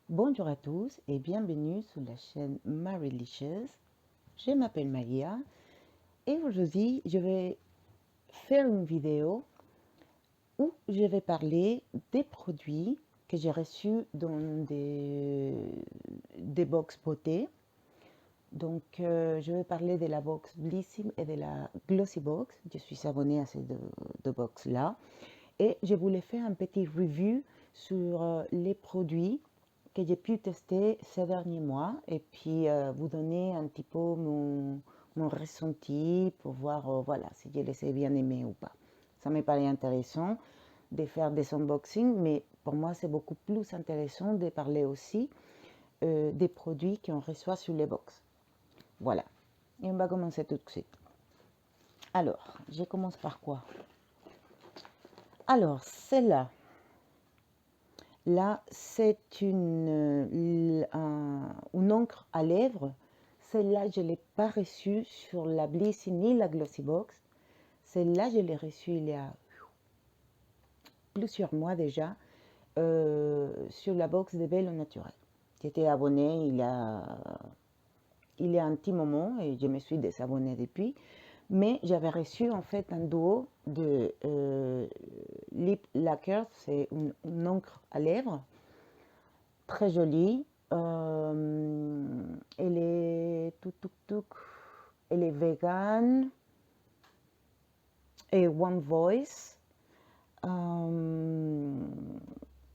Bonjour à tous et bienvenue sur la chaîne Marylicious. Je m'appelle Maria et aujourd'hui je vais faire une vidéo où je vais parler des produits que j'ai reçus dans des box beauté. Donc je vais parler de la box Blissim et de la Glossy Box. Je suis abonnée à ces deux box là et je voulais faire un petit review sur les produits que j'ai pu tester ces derniers mois et puis vous donner un petit peu mon ressenti pour voir voilà, si je les ai bien aimés ou pas. Ça me paraît intéressant de faire des unboxings, mais pour moi c'est beaucoup plus intéressant de parler aussi des produits qu'on reçoit sur les box. Voilà, et on va commencer tout de suite. Alors, je commence par quoi? Alors, celle-là, là, c'est une encre à lèvres. Celle-là, je ne l'ai pas reçue sur la Blissy ni la Glossy Box. Celle-là, je l'ai reçue il y a plusieurs mois déjà sur la box de Belle au Naturel. J'étais abonnée il y a un petit moment et je me suis désabonnée depuis. Mais j'avais reçu en fait un duo de lip lacquer, c'est une encre à lèvres très jolie. Elle est elle est vegan et One Voice.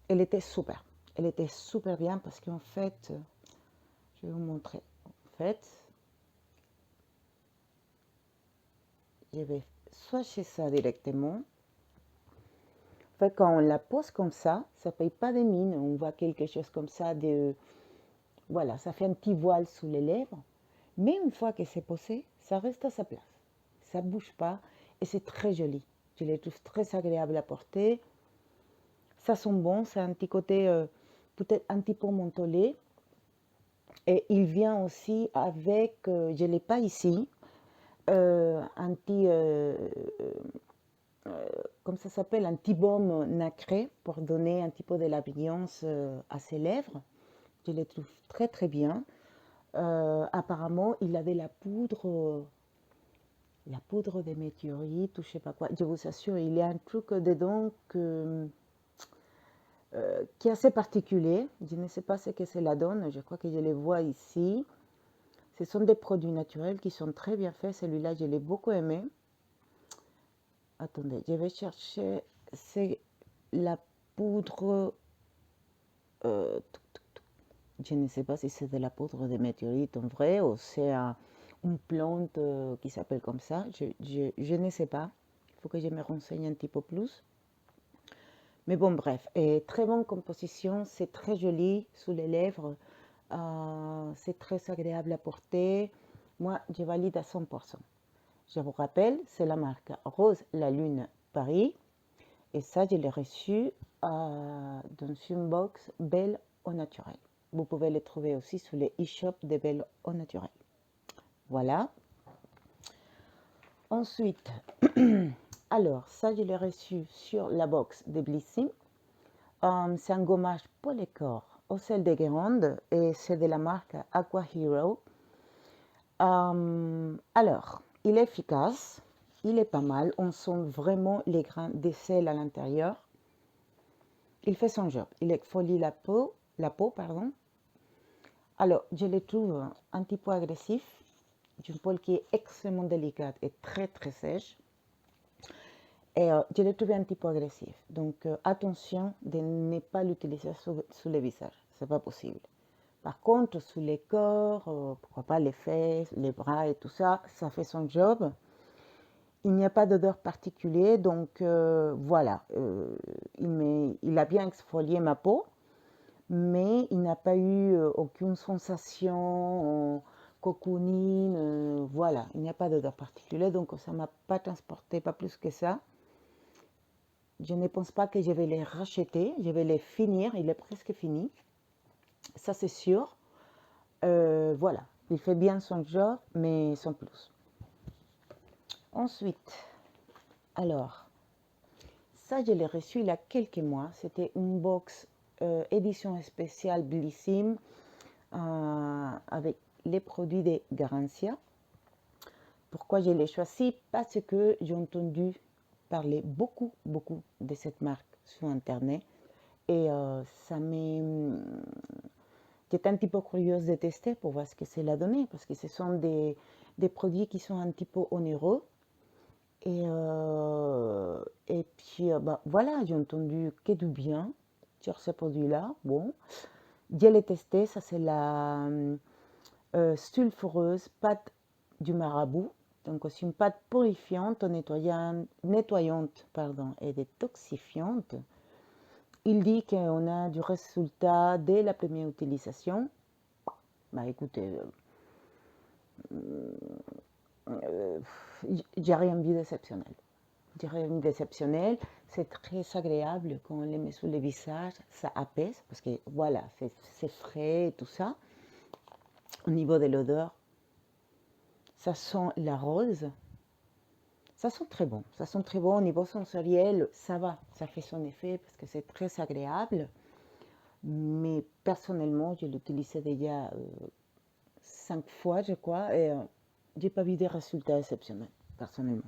Elle était super. Elle était super bien parce qu'en fait, je vais vous montrer. En fait, je vais swatcher ça directement. En fait, quand on la pose comme ça ne paye pas de mine. On voit quelque chose comme ça de... Voilà, ça fait un petit voile sous les lèvres. Mais une fois que c'est posé, ça reste à sa place. Ça ne bouge pas et c'est très joli. Je les trouve très agréables à porter. Ça sent bon, c'est un petit côté peut-être un petit peu mentholé. Et il vient aussi avec, je ne l'ai pas ici, un petit, comme ça s'appelle, un petit baume nacré pour donner un petit peu de la brillance à ses lèvres. Je les trouve très très bien. Apparemment, il avait la poudre de météorite ou je sais pas quoi. Je vous assure, il y a un truc dedans qui est assez particulier. Je ne sais pas ce que cela donne. Je crois que je les vois ici. Ce sont des produits naturels qui sont très bien faits. Celui-là, je l'ai beaucoup aimé. Attendez, je vais chercher. C'est la poudre. Je ne sais pas si c'est de la poudre de météorite en vrai ou c'est une plante qui s'appelle comme ça. Je ne sais pas. Il faut que je me renseigne un petit peu plus. Mais bon, bref. Et très bonne composition. C'est très joli sous les lèvres. C'est très agréable à porter. Moi, je valide à 100%. Je vous rappelle, c'est la marque Rose la Lune Paris. Et ça, je l'ai reçu dans une box Belle au Naturel. Vous pouvez les trouver aussi sur les e-shops de Belle au Naturel. Voilà. Ensuite, alors, ça, je l'ai reçu sur la box de Blissing. C'est un gommage pour les corps au sel de Guérande et c'est de la marque Aqua Hero. Alors, il est efficace, il est pas mal, on sent vraiment les grains de sel à l'intérieur. Il fait son job, il exfolie la peau, pardon. Alors, je le trouve un petit peu agressif, une peau qui est extrêmement délicate et très très sèche. Et je l'ai trouvé un petit peu agressif. Donc, attention de ne pas l'utiliser sous le visage, c'est pas possible. Par contre, sous les corps, pourquoi pas les fesses, les bras et tout ça, ça fait son job. Il n'y a pas d'odeur particulière, donc voilà. Il a bien exfolié ma peau, mais il n'a pas eu aucune sensation cocooning, voilà. Il n'y a pas d'odeur particulière, donc ça ne m'a pas transporté, pas plus que ça. Je ne pense pas que je vais les racheter, je vais les finir, il est presque fini. Ça, c'est sûr. Voilà, il fait bien son job, mais sans plus. Ensuite, alors, ça, je l'ai reçu il y a quelques mois. C'était une box édition spéciale Blissim avec les produits de Garancia. Pourquoi je l'ai choisi? Parce que j'ai entendu parler beaucoup de cette marque sur Internet et ça m'est... J'étais un petit peu curieuse de tester pour voir ce que c'est la donnée parce que ce sont des produits qui sont un petit peu onéreux. Et puis, bah, voilà, j'ai entendu que du bien sur ce produit-là. Bon, je l'ai testé, ça c'est la sulfureuse pâte du marabout. Donc c'est une pâte purifiante, nettoyante pardon, et détoxifiante. Il dit qu'on a du résultat dès la première utilisation. Bah écoutez, j'ai rien vu d'exceptionnel. J'ai rien vu d'exceptionnel. C'est très agréable quand on les met sur le visage. Ça apaise parce que voilà, c'est frais et tout ça. Au niveau de l'odeur, ça sent la rose. Ça sent très bon. Ça sent très bon. Au niveau sensoriel, ça va. Ça fait son effet parce que c'est très agréable. Mais personnellement, je l'utilisais déjà 5 fois, je crois, et j'ai pas vu des résultats exceptionnels, personnellement.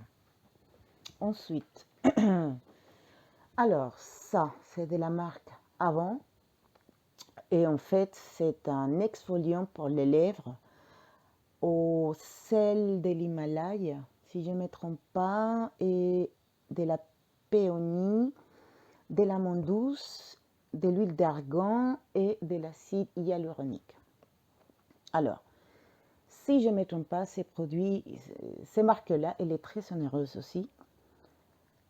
Ensuite, alors ça, c'est de la marque Avant. Et en fait, c'est un exfoliant pour les lèvres au sel de l'Himalaya, si je ne me trompe pas, et de la péonie, de l'amande douce, de l'huile d'argan et de l'acide hyaluronique. Alors, si je ne me trompe pas, ces produits, ces marques-là, elle est très onéreuse aussi.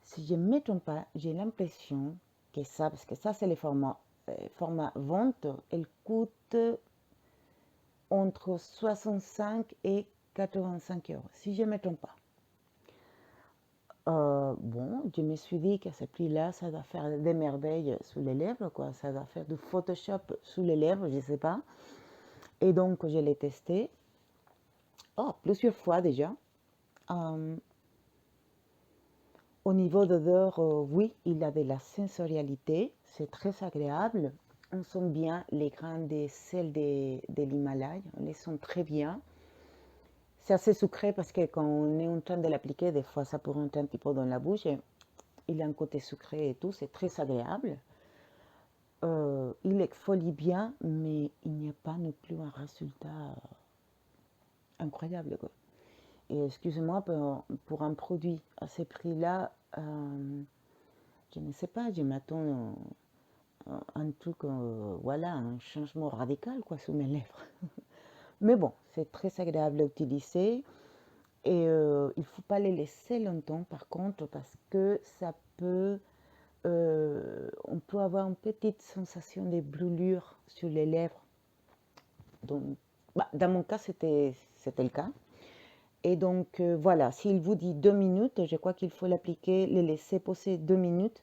Si je ne me trompe pas, j'ai l'impression que ça, parce que ça c'est le format vente, elle coûte entre 65 et 85 euros, si je ne me trompe pas. Bon, je me suis dit qu'à ce prix-là, ça doit faire des merveilles sous les lèvres, quoi. Ça doit faire du Photoshop sous les lèvres, je ne sais pas. Et donc, je l'ai testé. Oh, plusieurs fois déjà. Au niveau d'odeur, oui, il a de la sensorialité. C'est très agréable. On sent bien les grains de sel de l'Himalaya. On les sent très bien. C'est assez sucré parce que quand on est en train de l'appliquer, des fois ça peut rentrer un petit peu dans la bouche. Et il a un côté sucré et tout, c'est très agréable. Il exfolie bien, mais il n'y a pas non plus un résultat incroyable, quoi. Et excusez-moi, pour un produit à ce prix-là, je ne sais pas, je m'attends à un truc, voilà, un changement radical, quoi, sous mes lèvres. Mais bon, c'est très agréable à utiliser. Et il ne faut pas les laisser longtemps, par contre, parce que ça peut... on peut avoir une petite sensation de brûlure sur les lèvres. Donc, bah, dans mon cas, c'était le cas. Et donc, voilà, s'il vous dit 2 minutes, je crois qu'il faut l'appliquer, les laisser poser 2 minutes.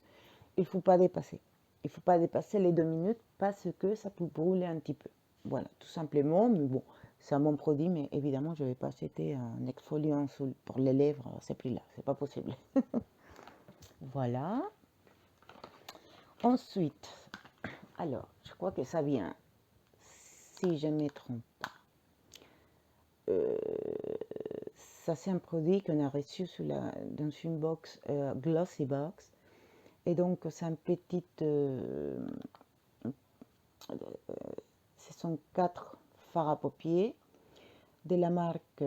Il ne faut pas dépasser. Il ne faut pas dépasser les 2 minutes parce que ça peut brûler un petit peu. Voilà, tout simplement. Mais bon, c'est un bon produit, mais évidemment, je ne vais pas acheter un exfoliant pour les lèvres à ce prix-là. C'est pas possible. Voilà. Ensuite, alors, je crois que ça vient, si je ne me trompe pas. Ça, c'est un produit qu'on a reçu dans une box, Glossy Box. Et donc, c'est un petit... ce sont 4 fards à paupiers de la marque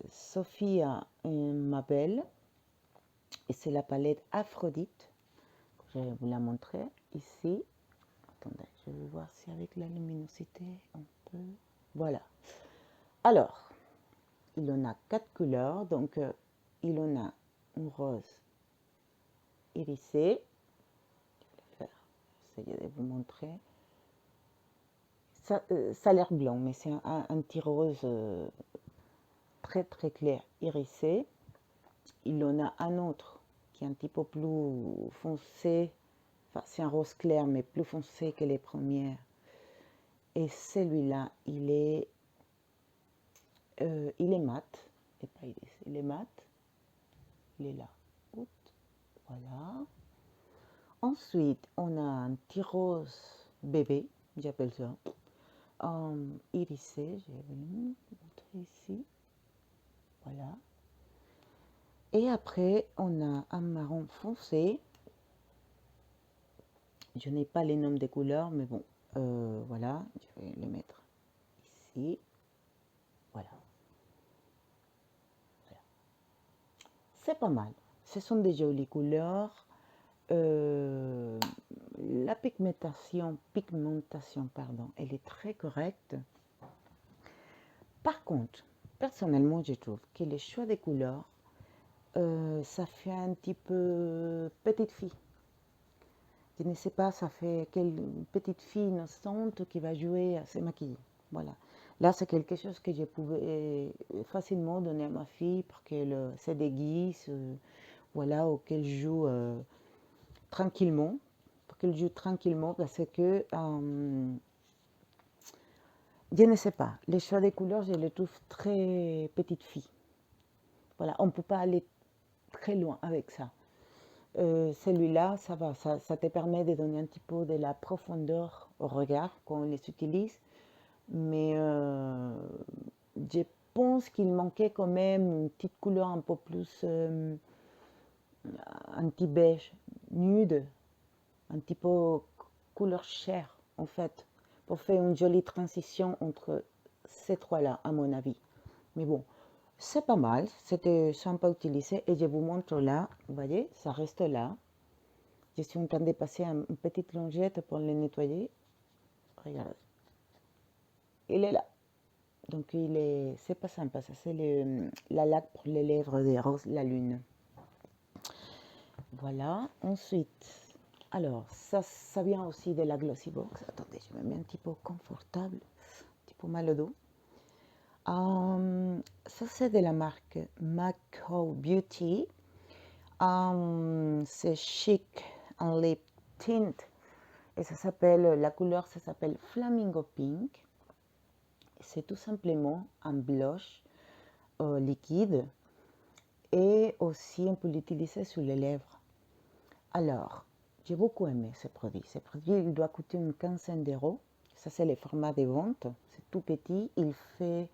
Sophia Mabel. Et c'est la palette Aphrodite. Je vais vous la montrer ici. Attendez, je vais voir si avec la luminosité on peut... Voilà. Alors, il en a 4 couleurs. Donc, il en a un rose irisé. Je vais essayer de vous montrer. Ça a l'air blanc, mais c'est un petit rose très très clair irisé. Il en a un autre qui est un petit peu plus foncé. Enfin, c'est un rose clair, mais plus foncé que les premières. Et celui-là, il est mat. Et pas irisé, il est mat. Il est là. Oups, voilà. Ensuite, on a un petit rose bébé, j'appelle ça. Irisé, je vais vous montrer ici. Voilà. Et après, on a un marron foncé. Je n'ai pas les noms des couleurs, mais bon, voilà, je vais les mettre ici. Voilà. Voilà. C'est pas mal. Ce sont des jolies couleurs. La pigmentation, pardon, elle est très correcte. Par contre, personnellement, je trouve que le choix des couleurs, ça fait un petit peu petite fille. Je ne sais pas, ça fait quelle petite fille innocente qui va jouer à se maquiller. Voilà. Là, c'est quelque chose que je pouvais facilement donner à ma fille pour qu'elle se déguise, voilà, ou qu'elle joue tranquillement. Pour qu'elle joue tranquillement, parce que je ne sais pas, les choix des couleurs, je les trouve très petite fille. Voilà, on ne peut pas aller très loin avec ça. Celui-là, ça va, ça te permet de donner un petit peu de la profondeur au regard quand on les utilise, mais je pense qu'il manquait quand même une petite couleur un peu plus anti-beige, nude, un petit peu couleur chair en fait, pour faire une jolie transition entre ces trois-là, à mon avis. Mais bon, c'est pas mal, c'était sympa à utiliser et je vous montre là, vous voyez, ça reste là. Je suis en train de passer une petite lingette pour le nettoyer. Regarde, il est là. Donc c'est pas sympa, ça c'est la laque pour les lèvres des roses, la lune. Voilà, ensuite, alors ça vient aussi de la Glossy Box. Attendez, je me mets un petit peu confortable, un petit peu mal au dos. Ça c'est de la marque Macao Beauty. C'est Chic en Lip Tint. Et ça s'appelle, la couleur, ça s'appelle Flamingo Pink. C'est tout simplement un blush liquide. Et aussi, on peut l'utiliser sur les lèvres. Alors, j'ai beaucoup aimé ce produit. Ce produit, il doit coûter une quinzaine d'euros. Ça, c'est le format de vente. C'est tout petit. Il fait,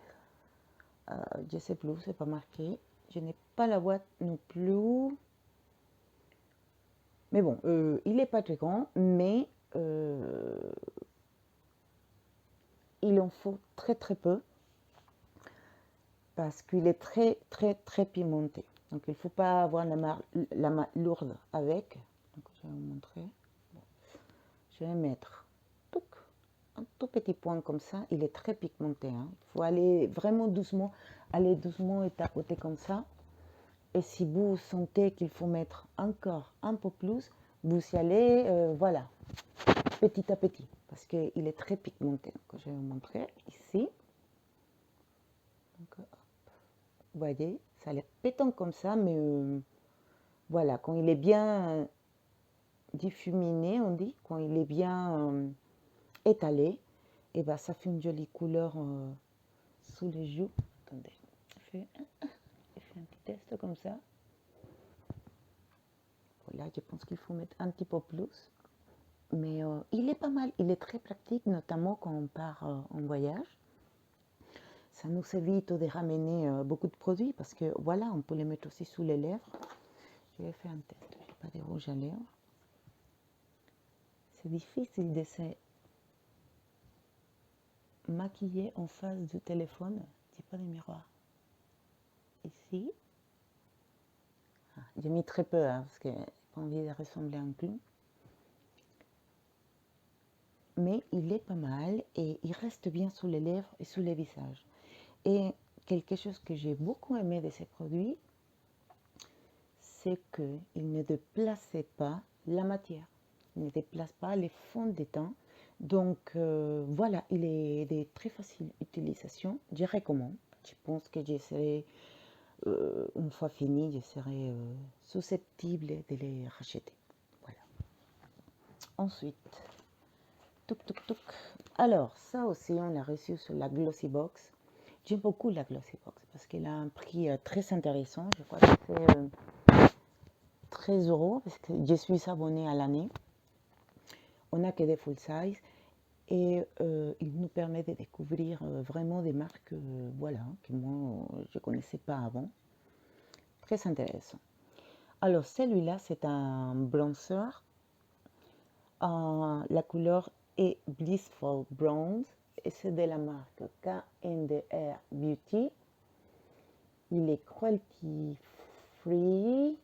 je ne sais plus, c'est pas marqué. Je n'ai pas la boîte non plus. Mais bon, il n'est pas très grand, mais il en faut très très peu parce qu'il est très très très pimenté. Donc il ne faut pas avoir la main lourde avec. Donc je vais vous montrer. Bon. Je vais mettre un tout petit point comme ça. Il est très pigmenté. Hein. Il faut aller vraiment doucement, aller doucement et tapoter comme ça. Et si vous sentez qu'il faut mettre encore un peu plus, vous y allez, voilà, petit à petit, parce qu'il est très pigmenté. Donc, je vais vous montrer ici. Donc, vous voyez, ça a l'air pétant comme ça, mais voilà, quand il est bien diffuminé, on dit, quand il est bien étalé, et ben ça fait une jolie couleur sous les joues. Attendez, je fais un petit test comme ça. Voilà, je pense qu'il faut mettre un petit peu plus. Mais il est pas mal, il est très pratique, notamment quand on part en voyage. Ça nous évite de ramener beaucoup de produits parce que voilà, on peut les mettre aussi sous les lèvres. Je vais faire un test, je n'ai pas de rouge à lèvres. C'est difficile de se maquiller en face du téléphone. J'ai pas de miroir. Ici. Ah, j'ai mis très peu hein, parce que j'ai pas envie de ressembler à un clown. Mais il est pas mal et il reste bien sous les lèvres et sous les visages. Et quelque chose que j'ai beaucoup aimé de ces produits, c'est qu'il ne déplaçait pas la matière, il ne déplace pas les fonds de teint. Donc voilà, il est de très facile utilisation. Je recommande. Je pense que je serai, une fois fini, je serai susceptible de les racheter. Voilà. Ensuite, touc. Alors, ça aussi, on l'a reçu sur la Glossy Box. J'aime beaucoup la Glossy Box parce qu'elle a un prix très intéressant. Je crois que c'est 13 euros parce que je suis abonnée à l'année. On n'a que des full size Et il nous permet de découvrir vraiment des marques voilà, que moi je ne connaissais pas avant. Très intéressant. Alors celui-là, c'est un bronzer. La couleur est Blissful Bronze et c'est de la marque KNDR Beauty. Il est cruelty free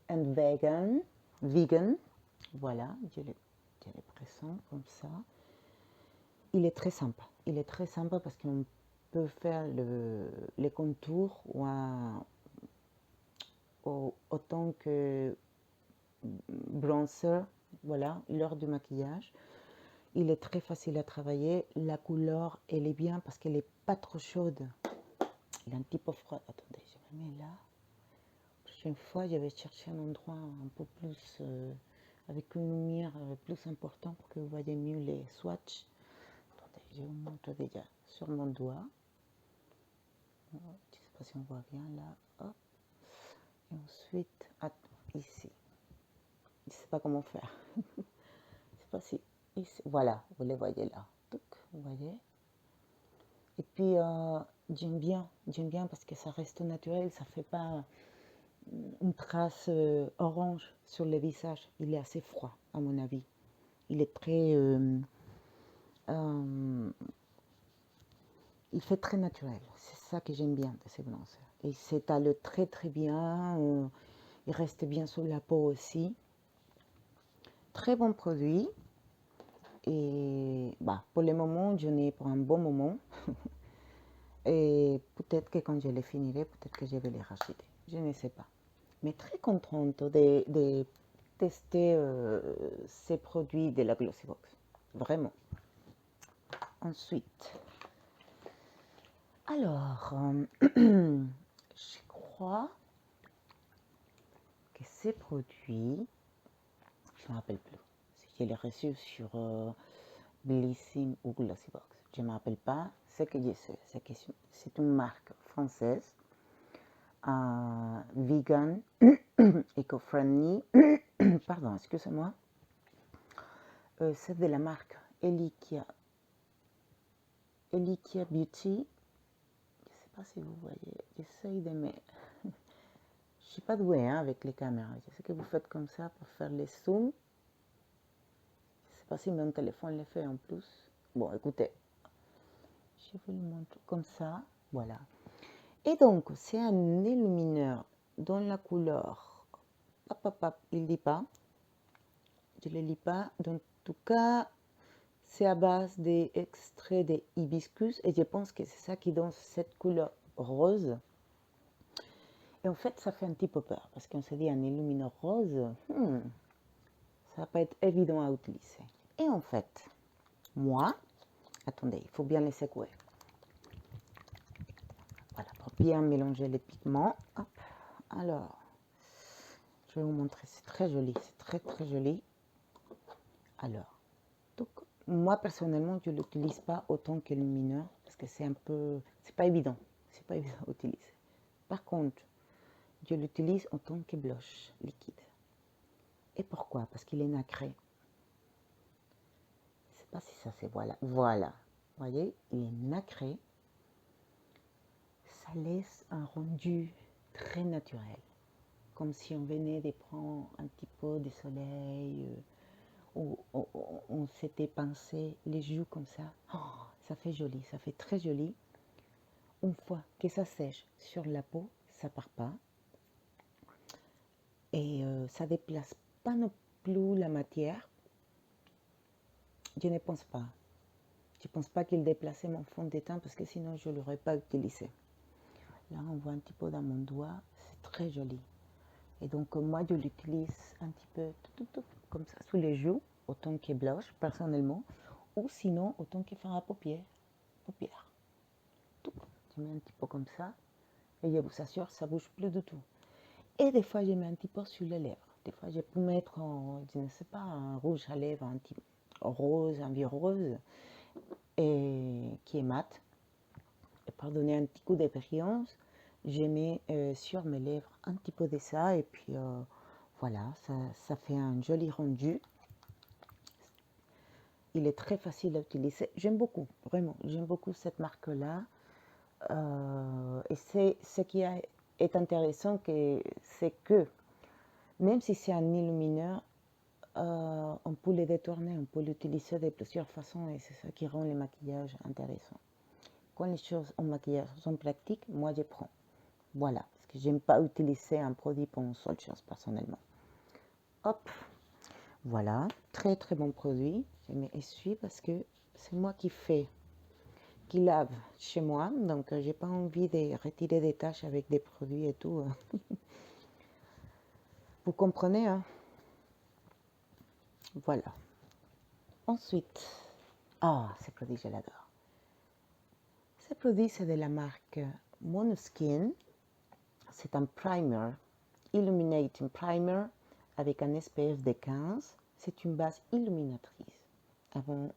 and vegan. Vegan. Voilà, je le présente comme ça. Il est très sympa. Il est très sympa parce qu'on peut faire les contours autant que bronzer, voilà, lors du maquillage. Il est très facile à travailler. La couleur, elle est bien parce qu'elle n'est pas trop chaude. Il est un petit peu froid. Attendez, je me mets là. La prochaine fois, je vais chercher un endroit un peu plus, avec une lumière plus importante pour que vous voyez mieux les swatchs. Attendez, je vous montre déjà sur mon doigt. Je ne sais pas si on voit bien là. Hop. Et ensuite, ici. Je ne sais pas comment faire. Je ne sais pas si... Ici. Voilà, vous les voyez là. Vous voyez. Et puis, j'aime bien parce que ça reste naturel, ça ne fait pas une trace orange sur le visage. Il est assez froid, à mon avis. Il est très... il fait très naturel. C'est ça que j'aime bien de ces blancheurs. Et il s'étale très très bien. Il reste bien sur la peau aussi. Très bon produit. Et bah, pour le moment, j'en ai pour un bon moment. Et peut-être que quand je les finirai, peut-être que je vais les racheter. Je ne sais pas. Mais très contente de tester ces produits de la Glossybox. Vraiment. Ensuite, alors, je crois que ces produits, je ne me rappelle plus si je les reçus sur Blissim ou Glossybox. Je ne me rappelle pas. Ce que je sais, c'est que c'est une marque française, vegan, eco-friendly. Pardon, excusez-moi. C'est de la marque Elikia Beauty. Je ne sais pas si vous voyez. J'essaye de me... Je ne suis pas douée avec les caméras. Je sais que vous faites comme ça pour faire les zooms. Je ne sais pas si mon téléphone le fait en plus. Bon, écoutez. Je vous le montre comme ça. Voilà. Et donc, c'est un illumineur dans la couleur... il ne dit pas. Je ne le lis pas. En tout cas, c'est à base des extraits des hibiscus. Et je pense que c'est ça qui donne cette couleur rose. Et en fait, ça fait un petit peu peur. Parce qu'on se dit un illumineur rose, ça va pas être évident à utiliser. Et en fait, moi, attendez, il faut bien les secouer. Voilà, pour bien mélanger les pigments. Hop. Alors, je vais vous montrer, c'est très joli, c'est très très joli. Alors, donc, moi personnellement, je ne l'utilise pas autant que l'illumineur parce que c'est un peu, c'est pas évident à utiliser. Par contre, je l'utilise en tant que blush liquide. Et pourquoi? Parce qu'il est nacré. Je ne sais pas si ça c'est voilà. Voilà. Vous voyez, il est nacré. Ça laisse un rendu très naturel. Comme si on venait de prendre un petit peu de soleil, ou on s'était pincé les joues comme ça. Oh, ça fait joli, ça fait très joli. Une fois que ça sèche sur la peau, ça part pas. Et ça déplace pas non plus la matière. Je ne pense pas. Je ne pense pas qu'il déplaçait mon fond de teint parce que sinon je ne l'aurais pas utilisé. Là, on voit un petit peu dans mon doigt. C'est très joli. Et donc, moi, je l'utilise un petit peu comme ça sous les joues, autant que blush, personnellement. Ou sinon, autant que faire à paupières. Tout. Je mets un petit peu comme ça. Et je vous assure, ça ne bouge plus du tout. Et des fois, je mets un petit peu sur les lèvres. Des fois, je peux mettre, je ne sais pas, un rouge à lèvres, un petit rose, un vieux rose, et qui est mat. Et pour donner un petit coup de brillance, je mets sur mes lèvres un petit peu de ça. Et puis, voilà, ça fait un joli rendu. il est très facile à utiliser. J'aime beaucoup, vraiment, j'aime beaucoup cette marque-là. Et c'est ce qui est intéressant, c'est que même si c'est un illumineur, on peut le détourner, on peut l'utiliser de plusieurs façons et c'est ça qui rend les maquillages intéressants. Quand les choses en maquillage sont pratiques, moi je prends. Voilà, parce que j'aime pas utiliser un produit pour une seule chose personnellement. Hop, voilà, très très bon produit. Je m'essuie parce que c'est moi qui lave chez moi, donc j'ai pas envie de retirer des tâches avec des produits et tout. Vous comprenez, hein? Voilà. Ensuite, ce produit je l'adore. Ce produit c'est de la marque Monoskin. C'est un primer, illuminating primer avec un SPF de 15. C'est une base illuminatrice avant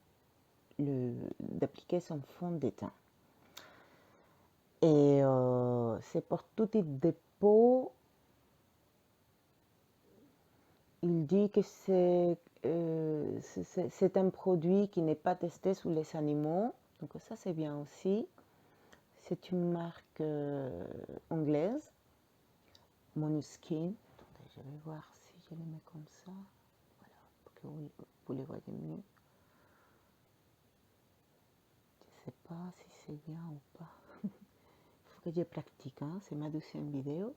d'appliquer son fond de teint. Et c'est pour tout type de peau. Il dit que c'est un produit qui n'est pas testé sur les animaux. Donc ça c'est bien aussi. C'est une marque anglaise. Monoskin. Attendez, je vais voir si je le mets comme ça. Voilà, pour que vous les voyez mieux. Je ne sais pas si c'est bien ou pas. Il faut que je pratique, hein? C'est ma deuxième vidéo.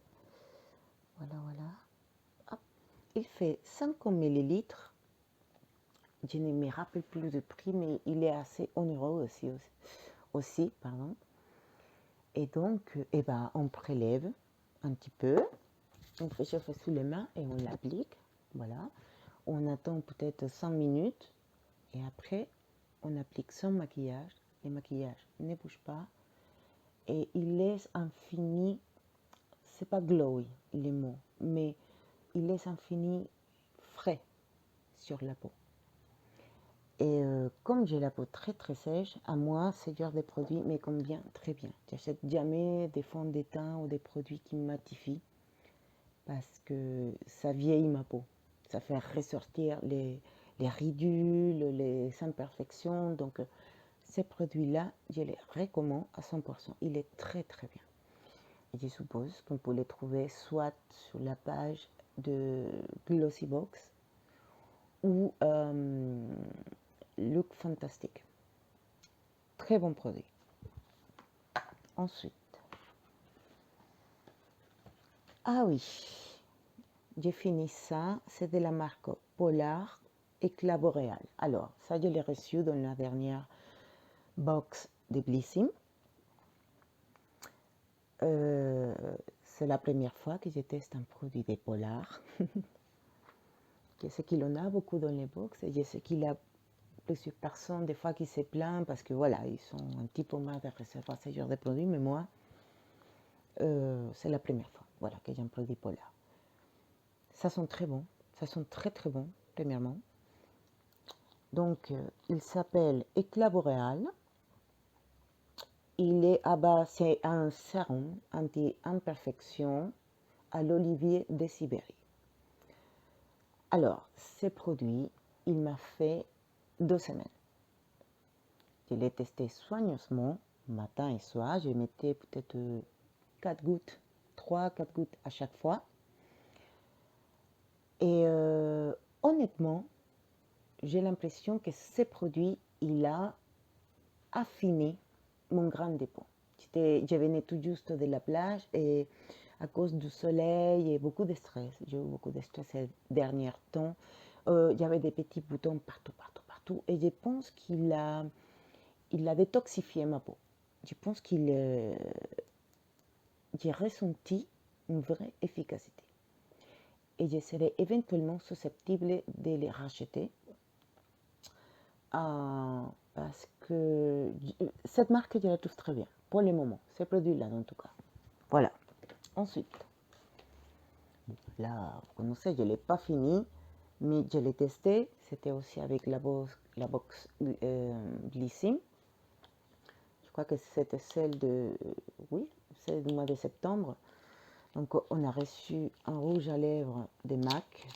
Voilà, voilà. Hop. Il fait 50 ml. Je ne me rappelle plus le prix, mais il est assez onéreux aussi, pardon. Et donc, on prélève un petit peu. On fait chauffer sous les mains et on l'applique. Voilà. On attend peut-être 5 minutes et après, on applique son maquillage. Le maquillage ne bouge pas et il laisse un fini, c'est pas glowy les mots, mais il laisse un fini frais sur la peau. Et comme j'ai la peau très très sèche, à moi, ce genre de produit me convient très bien. J'achète jamais des fonds de teint ou des produits qui matifient parce que ça vieillit ma peau. Ça fait ressortir les ridules, les imperfections. Donc, ces produits-là, je les recommande à 100%. Il est très très bien. Et je suppose qu'on peut les trouver soit sur la page de Glossybox ou Look Fantastic. Très bon produit. Ensuite, oui, j'ai fini ça. C'est de la marque Polar Éclat Boréal. Alors, ça, je l'ai reçu dans la dernière box de Blissim. C'est la première fois que je teste un produit de Polar. Je sais qu'il en a beaucoup dans les box et je sais qu'il y a plusieurs personnes des fois qui se plaignent parce que voilà, ils sont un petit peu mal de recevoir ce genre de produits, mais moi, c'est la première fois voilà, que j'ai un produit Polar. Ça sent très bon, ça sent très très bon, premièrement. Donc, il s'appelle Éclat Boréal. Il est à base, c'est un sérum anti-imperfection à l'olivier de Sibérie. Alors, ce produit, il m'a fait 2 semaines. Je l'ai testé soigneusement, matin et soir. Je mettais peut-être 4 gouttes, 3-4 gouttes à chaque fois. Et honnêtement, j'ai l'impression que ce produit, il a affiné mon grain de peau. Je venais tout juste de la plage et à cause du soleil et beaucoup de stress, j'ai eu beaucoup de stress ces derniers temps, il y avait des petits boutons partout, partout, partout. Et je pense qu'il a détoxifié ma peau. Je pense j'ai ressenti une vraie efficacité. Et je serais éventuellement susceptible de les racheter. Parce que cette marque, je la trouve très bien, pour le moment. Ces produits-là, en tout cas. Voilà. Ensuite, là, vous connaissez, je ne l'ai pas fini, mais je l'ai testé. C'était aussi avec la box Blissim. Je crois que c'était celle du mois de septembre. Donc, on a reçu un rouge à lèvres de MAC.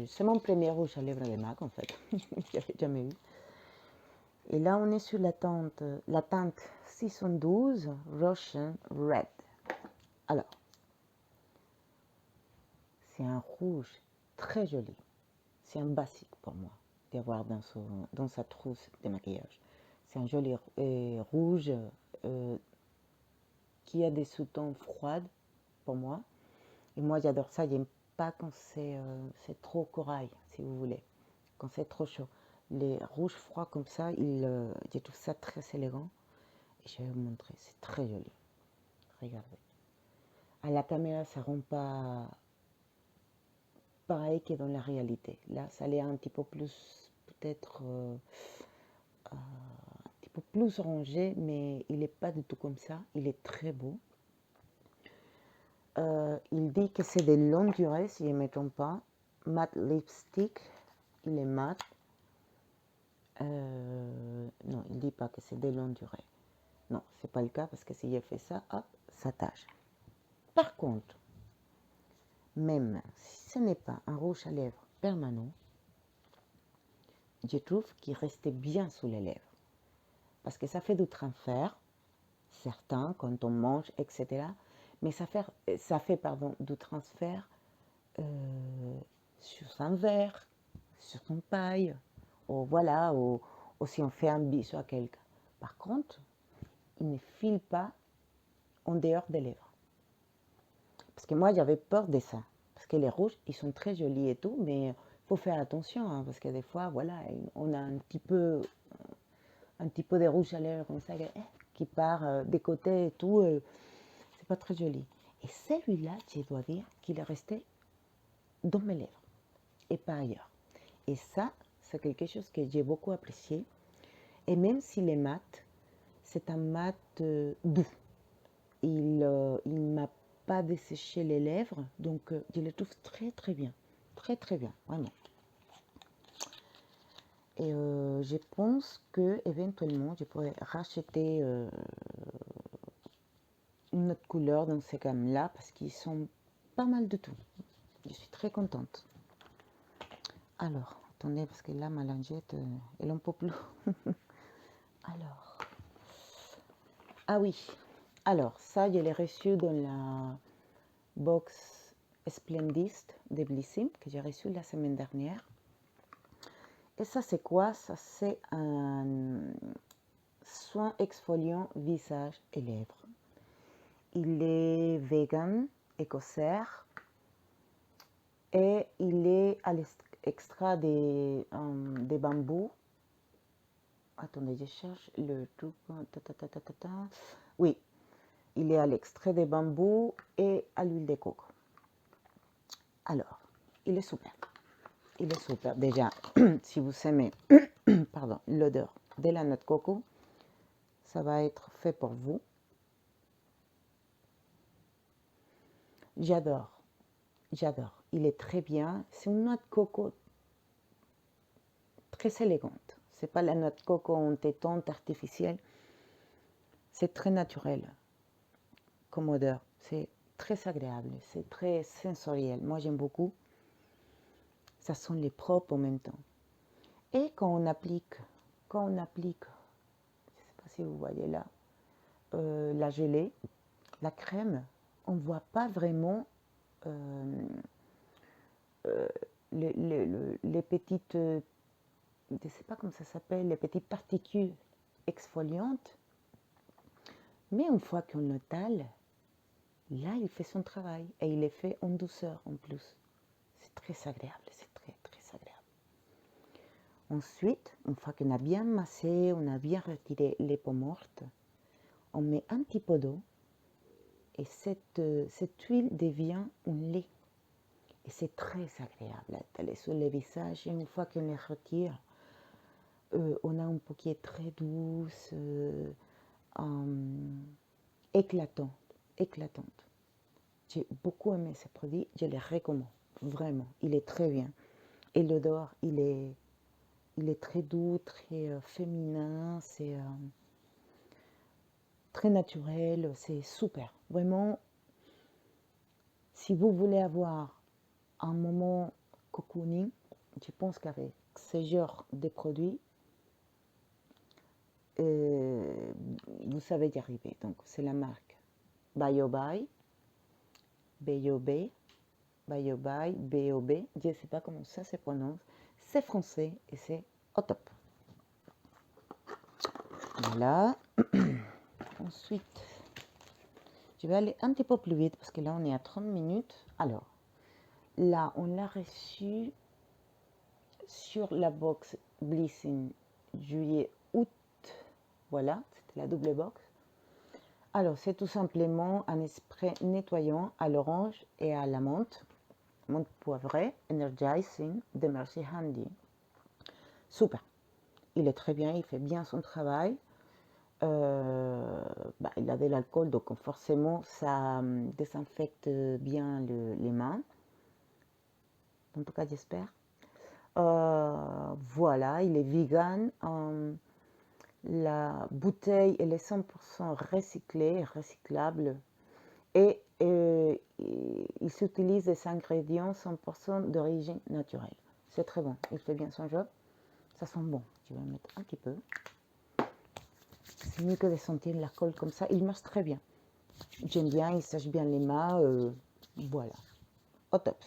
C'est mon premier rouge à lèvres de MAC en fait. Je n'avais jamais eu. Et là, on est sur la teinte 612 Russian Red. Alors, c'est un rouge très joli. C'est un basique pour moi d'avoir dans sa trousse de maquillage. C'est un joli rouge qui a des sous-tons froids pour moi. Et moi, j'adore ça. J'aime pas quand c'est trop corail, si vous voulez. Quand c'est trop chaud. Les rouges froids comme ça, je trouve ça très élégant. Et je vais vous montrer. C'est très joli. Regardez. À la caméra, ça ne rend pas pareil que dans la réalité. Là, ça l'est un petit peu plus, peut-être, un petit peu plus orangé, mais il n'est pas du tout comme ça. Il est très beau. Il dit que c'est de longue durée, si je ne me trompe pas. Matte lipstick, il est mat. Non, il ne dit pas que c'est de longue durée. Non, c'est pas le cas parce que si j'ai fait ça, hop, ça tâche. Par contre, même si ce n'est pas un rouge à lèvres permanent, je trouve qu'il restait bien sous les lèvres. Parce que ça fait du transfert, certains, quand on mange, etc. Mais ça fait du transfert sur un verre, sur une paille, ou voilà, ou si on fait un bisou à quelqu'un. Par contre, il ne file pas en dehors des lèvres. Parce que moi, j'avais peur de ça. Parce que les rouges, ils sont très jolis et tout, mais il faut faire attention, hein, parce que des fois, voilà, on a un petit peu de rouge à lèvres comme ça qui part des côtés et tout. C'est pas très joli. Et celui-là, je dois dire qu'il est resté dans mes lèvres et pas ailleurs. Et ça, c'est quelque chose que j'ai beaucoup apprécié. Et même s'il est mat, c'est un mat doux. Il ne m'a pas desséché les lèvres, donc je le trouve très très bien. Très très bien, vraiment. Et je pense que éventuellement je pourrais racheter une autre couleur dans ces gammes-là parce qu'ils sont pas mal de tout. Je suis très contente. Alors, attendez, parce que là, ma lingette, elle en peut plus. Alors, ah oui, alors ça, je l'ai reçu dans la box Splendist de Blissim que j'ai reçu la semaine dernière. Et ça, c'est quoi? Ça, c'est un soin exfoliant visage et lèvres. Il est vegan, écossaire, et il est à l'extrait des bambous. Attendez, je cherche le truc. Oui, il est à l'extrait des bambous et à l'huile de coco. Alors, il est super. Il est super. Déjà, si vous aimez pardon, l'odeur de la noix de coco, ça va être fait pour vous. J'adore. J'adore. Il est très bien. C'est une noix de coco très élégante. C'est pas la noix de coco en tétante artificielle. C'est très naturel comme odeur. C'est très agréable. C'est très sensoriel. Moi, j'aime beaucoup. Ça sent les propres en même temps. Et quand on applique, je ne sais pas si vous voyez là, la gelée, la crème, on ne voit pas vraiment les petites, je ne sais pas comment ça s'appelle, les petites particules exfoliantes. Mais une fois qu'on le tale, là, il fait son travail et il est fait en douceur en plus. C'est très agréable, c'est très très agréable. Ensuite, une fois qu'on a bien massé, on a bien retiré les peaux mortes, on met un petit peu d'eau et cette huile devient un lait. Et c'est très agréable à étaler sur le visage. Et une fois qu'on les retire, on a une peau qui est très douce, éclatante, éclatante. J'ai beaucoup aimé ce produit, je le recommande, vraiment, il est très bien. Et l'odeur, il est très doux, très féminin, c'est très naturel, c'est super. Vraiment, si vous voulez avoir un moment cocooning. Je pense qu'avec ce genre de produits, vous savez y arriver. Donc, c'est la marque BioBuy, B-O-B, BioBuy, B-O-B. Je ne sais pas comment ça se prononce. C'est français et c'est au top. Voilà. Ensuite, je vais aller un petit peu plus vite parce que là, on est à 30 minutes. Alors, là, on l'a reçu sur la box Blissing juillet-août. Voilà, c'était la double box. Alors, c'est tout simplement un spray nettoyant à l'orange et à la menthe poivrée, Energizing de Mercy Handy. Super. Il est très bien, il fait bien son travail. Il a de l'alcool, donc forcément, ça désinfecte bien les mains. En tout cas, j'espère. Voilà, il est vegan. La bouteille, elle est 100% recyclée, recyclable. Et il s'utilise des ingrédients 100% d'origine naturelle. C'est très bon, il fait bien son job. Ça sent bon. Je vais en mettre un petit peu. C'est mieux que de sentir l'alcool comme ça. Il marche très bien. J'aime bien, il sèche bien les mains. Voilà, au top.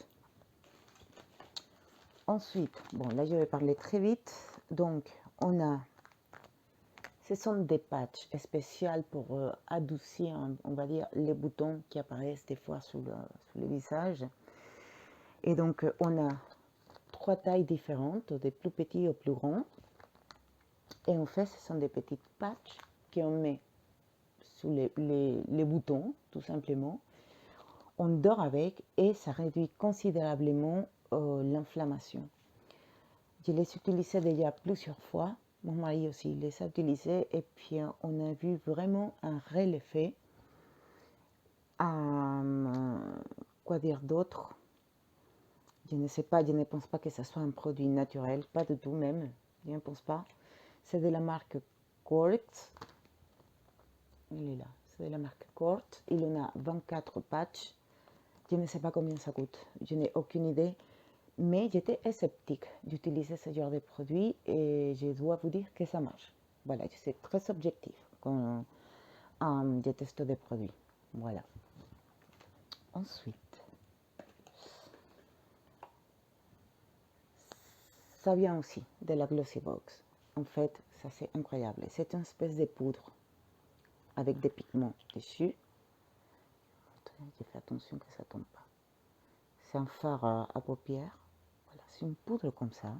Ensuite, bon là je vais parler très vite. Donc on a, ce sont des patchs spéciaux pour adoucir, on va dire, les boutons qui apparaissent des fois sous le visage. Et donc on a 3 tailles différentes, des plus petits aux plus grands. Et en fait, ce sont des petites patchs qu'on met sous les boutons, tout simplement. On dort avec et ça réduit considérablement l'inflammation. Je les utilisais déjà plusieurs fois. Mon mari aussi les a utilisés et puis on a vu vraiment un réel effet. Quoi dire d'autre? Je ne sais pas, je ne pense pas que ce soit un produit naturel, pas du tout même, je ne pense pas. C'est de la marque Quartz. Il est là, c'est de la marque Quartz. Il en a 24 patchs. Je ne sais pas combien ça coûte, je n'ai aucune idée. Mais j'étais sceptique d'utiliser ce genre de produit et je dois vous dire que ça marche. Voilà, c'est très objectif quand je teste des produits. Voilà. Ensuite, ça vient aussi de la Glossy Box. En fait, ça c'est incroyable. C'est une espèce de poudre avec des pigments dessus. J'ai fait attention que ça ne tombe pas. C'est un fard à paupières. Voilà, c'est une poudre comme ça.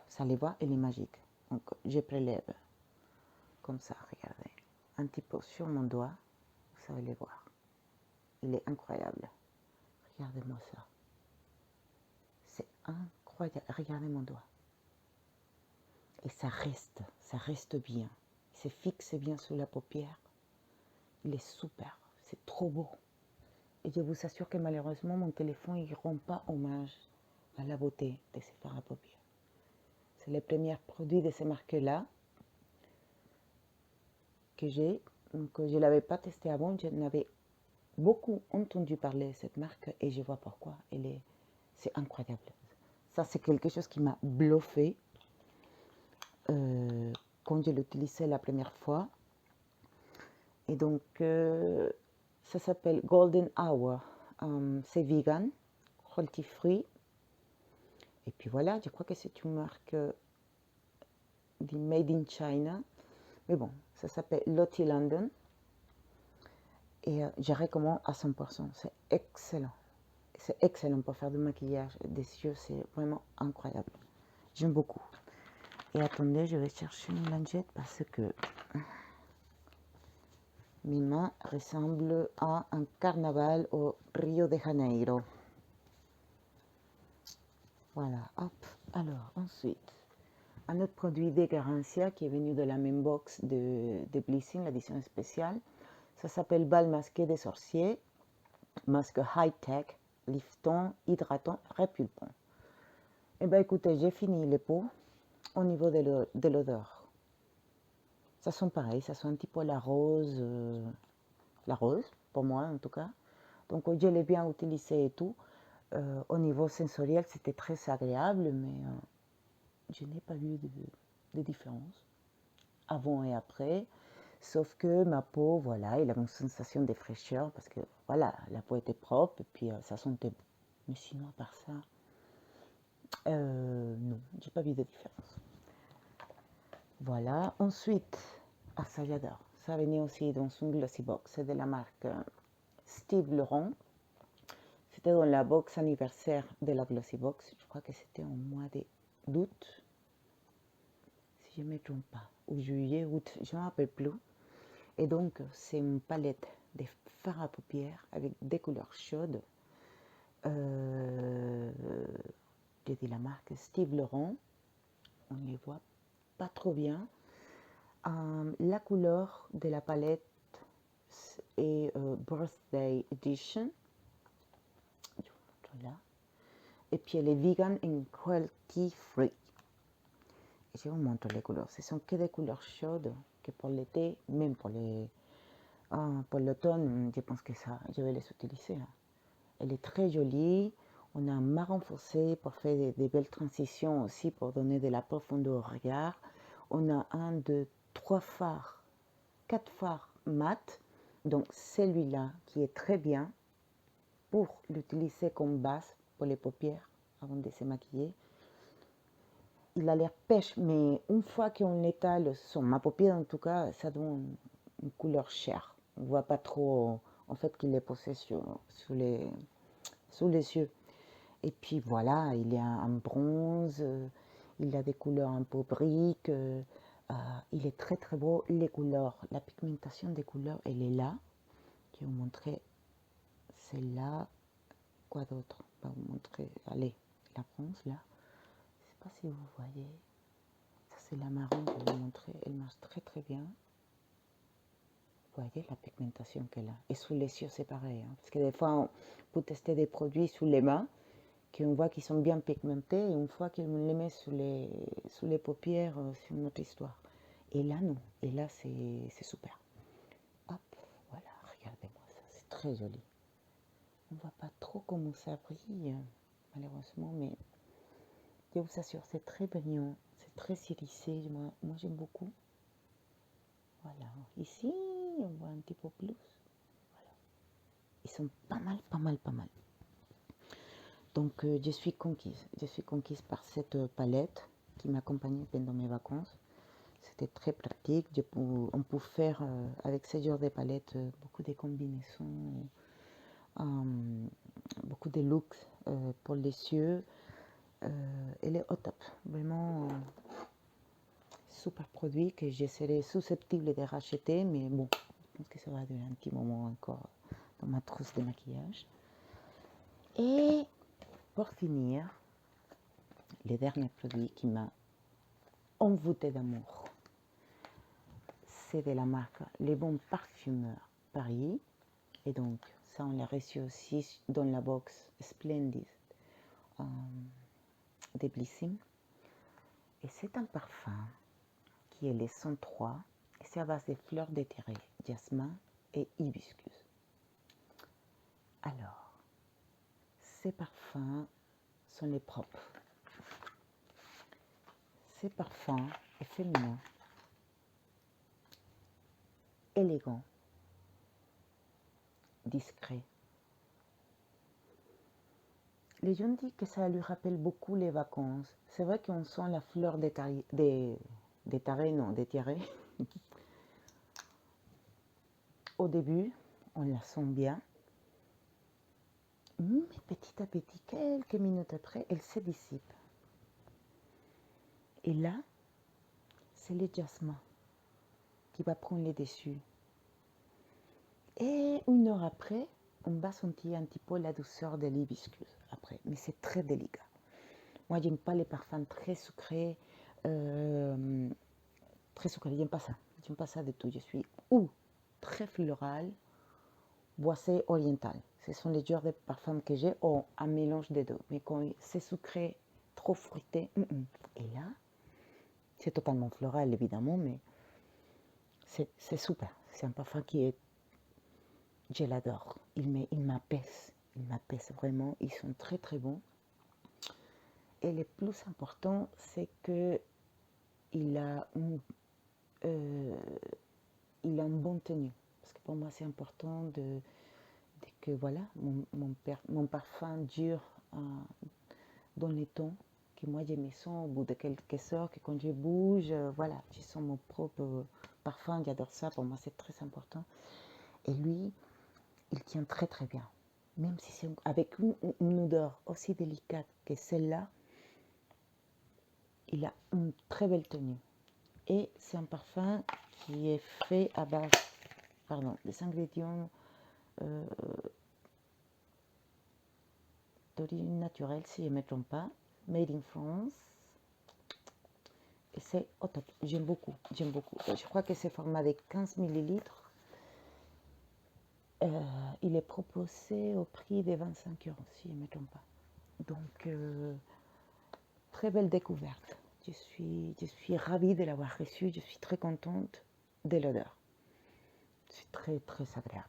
Ça les voit, elle est magique. Donc, je prélève comme ça, regardez. Un petit peu sur mon doigt. Vous savez les voir. Il est incroyable. Regardez-moi ça. C'est incroyable. Regardez mon doigt. Et ça reste bien. Il se fixe bien sous la paupière. Il est super. C'est trop beau. Et je vous assure que malheureusement, mon téléphone, il ne rend pas hommage à la beauté de ces fards à paupières. C'est le premier produit de ces marques-là que j'ai. Donc, je ne l'avais pas testé avant. Je n'avais beaucoup entendu parler de cette marque et je vois pourquoi. C'est incroyable. Ça, c'est quelque chose qui m'a bluffé quand je l'utilisais la première fois. Et donc, ça s'appelle Golden Hour. C'est vegan, cruelty free. Et puis voilà, je crois que c'est une marque made in China. Mais bon, ça s'appelle Lottie London. Et je recommande à 100%. C'est excellent. C'est excellent pour faire du maquillage des yeux. C'est vraiment incroyable. J'aime beaucoup. Et attendez, je vais chercher une lingette parce que mes mains ressemblent à un carnaval au Rio de Janeiro. Voilà, hop. Alors, ensuite, un autre produit de Garancia qui est venu de la même box de Blissing, l'édition spéciale. Ça s'appelle Bal masqué des sorciers. Masque high-tech, liftant, hydratant, répulpant. Eh bien, écoutez, j'ai fini les pots au niveau de l'odeur. Ça sent pareil, ça sent un petit peu la rose, pour moi en tout cas. Donc, je l'ai bien utilisé et tout. Au niveau sensoriel, c'était très agréable, mais je n'ai pas vu de différence avant et après. Sauf que ma peau, voilà, il a une sensation de fraîcheur parce que, voilà, la peau était propre et puis ça sentait bon. Mais sinon, à part ça, non, j'ai pas vu de différence. Voilà. Ensuite, ah ça j'adore. Ça venait aussi dans une glossy box. C'est de la marque Steve Laurent. C'était dans la box anniversaire de la glossy box. Je crois que c'était en mois d'août, si je ne me trompe pas. Ou juillet, août, je ne me rappelle plus. Et donc, c'est une palette de fards à paupières avec des couleurs chaudes. J'ai dit la marque Steve Laurent. On ne les voit pas trop bien. La couleur de la palette est Birthday Edition. Je vous montre là. Et puis elle est vegan and cruelty free. Et je vous montre les couleurs. Ce sont que des couleurs chaudes que pour l'été, même pour l'automne, je pense que ça, je vais les utiliser. Elle est très jolie. On a un marron foncé pour faire des belles transitions aussi, pour donner de la profondeur au regard. On a 1, 2, 3 fards, 4 fards mat. Donc celui-là qui est très bien pour l'utiliser comme base pour les paupières avant de se maquiller. Il a l'air pêche, mais une fois qu'on l'étale sur ma paupière, en tout cas, ça donne une couleur chair. On ne voit pas trop, en fait, qu'il est posé sous les yeux. Et puis voilà, il y a un bronze, il a des couleurs un peu briques, il est très très beau. Les couleurs, la pigmentation des couleurs, elle est là. Je vais vous montrer celle-là. Quoi d'autre? Je vais vous montrer, allez, la bronze là. Je ne sais pas si vous voyez. Ça c'est la marron, je vais vous montrer. Elle marche très très bien. Vous voyez la pigmentation qu'elle a. Et sous les yeux c'est pareil. Parce que des fois on peut tester des produits sous les mains qu'on voit qu'ils sont bien pigmentés, et une fois qu'on les met sous les paupières, c'est une autre histoire. Et là, non. Et là, c'est super. Hop, voilà, regardez-moi ça, c'est très joli. On ne voit pas trop comment ça brille, malheureusement, mais je vous assure, c'est très brillant, c'est très irisé, moi j'aime beaucoup. Voilà, ici, on voit un petit peu plus. Voilà. Ils sont pas mal, pas mal, pas mal. Donc je suis conquise par cette palette qui m'accompagnait pendant mes vacances. C'était très pratique, on peut faire avec ce genre de palette beaucoup de combinaisons, beaucoup de looks pour les yeux. Elle est au top, vraiment super produit que je serais susceptible de racheter, mais bon, je pense que ça va durer un petit moment encore dans ma trousse de maquillage. Et pour finir, le dernier produit qui m'a envoûté d'amour, c'est de la marque Les Bons Parfumeurs Paris. Et donc, ça, on l'a reçu aussi dans la box Splendid des Blissing. Et c'est un parfum qui est le 103. Et c'est à base de fleurs d'éthéré, jasmin et hibiscus. Alors, ces parfums sont les propres. Ces parfums est féminin, élégant, discret. Les gens disent que ça lui rappelle beaucoup les vacances. C'est vrai qu'on sent la fleur d'éthéré, Au début, on la sent bien. Mais petit à petit, quelques minutes après, elle se dissipe. Et là, c'est le jasmin qui va prendre les dessus. Et 1 heure après, on va sentir un petit peu la douceur de l'hibiscus après. Mais c'est très délicat. Moi, j'aime pas les parfums très sucrés. J'aime pas ça. J'aime pas ça du tout. Je suis ou très floral, boisé oriental. Ce sont les genres de parfums que j'ai, ou un mélange des deux. Mais quand c'est sucré, trop fruité, et là, c'est totalement floral évidemment, mais c'est super. C'est un parfum qui est, je l'adore. Il m'apaise. ils m'apaisent vraiment, ils sont très très bons. Et le plus important, c'est que il a un, euh, il a une bonne tenue. Parce que pour moi, c'est important que voilà, mon parfum dure dans les temps, que moi je me sens au bout de quelques heures, que quand je bouge, voilà, je sens mon propre parfum, j'adore ça, pour moi c'est très important. Et lui, il tient très très bien. Même si c'est avec une odeur aussi délicate que celle-là, il a une très belle tenue. Et c'est un parfum qui est fait à base, pardon, des ingrédients d'origine naturelle, si je ne me trompe pas, made in France. Et c'est au top, j'aime beaucoup, j'aime beaucoup. Je crois que c'est format de 15 millilitres. Il est proposé au prix de 25 euros, si je ne me trompe pas. Donc, très belle découverte. Je suis ravie de l'avoir reçu, je suis très contente de l'odeur. C'est très, très agréable.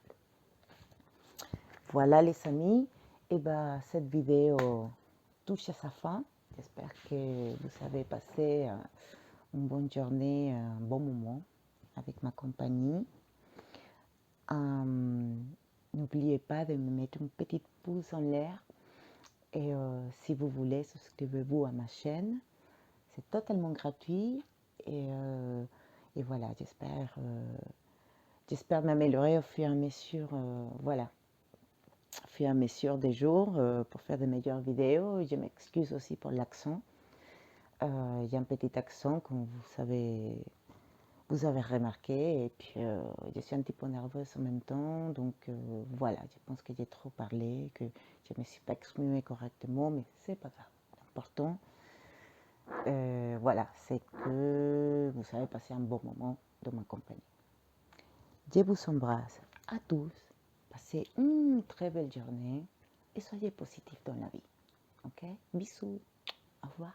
Voilà les amis, et ben, cette vidéo touche à sa fin. J'espère que vous avez passé une bonne journée, un bon moment avec ma compagnie. N'oubliez pas de me mettre une petite pouce en l'air et si vous voulez, souscrivez-vous à ma chaîne. C'est totalement gratuit et voilà, j'espère m'améliorer au fur et à mesure, voilà, au fur et à mesure des jours pour faire de meilleures vidéos. Je m'excuse aussi pour l'accent. Il y a un petit accent, comme vous avez remarqué, et puis je suis un petit peu nerveuse en même temps, donc voilà, je pense que j'ai trop parlé, que je ne me suis pas exprimée correctement, mais c'est pas grave. L'important, voilà, c'est que vous avez passé un bon moment de ma compagnie. Je vous embrasse à tous, passez une très belle journée et soyez positifs dans la vie. Ok? Bisous, au revoir.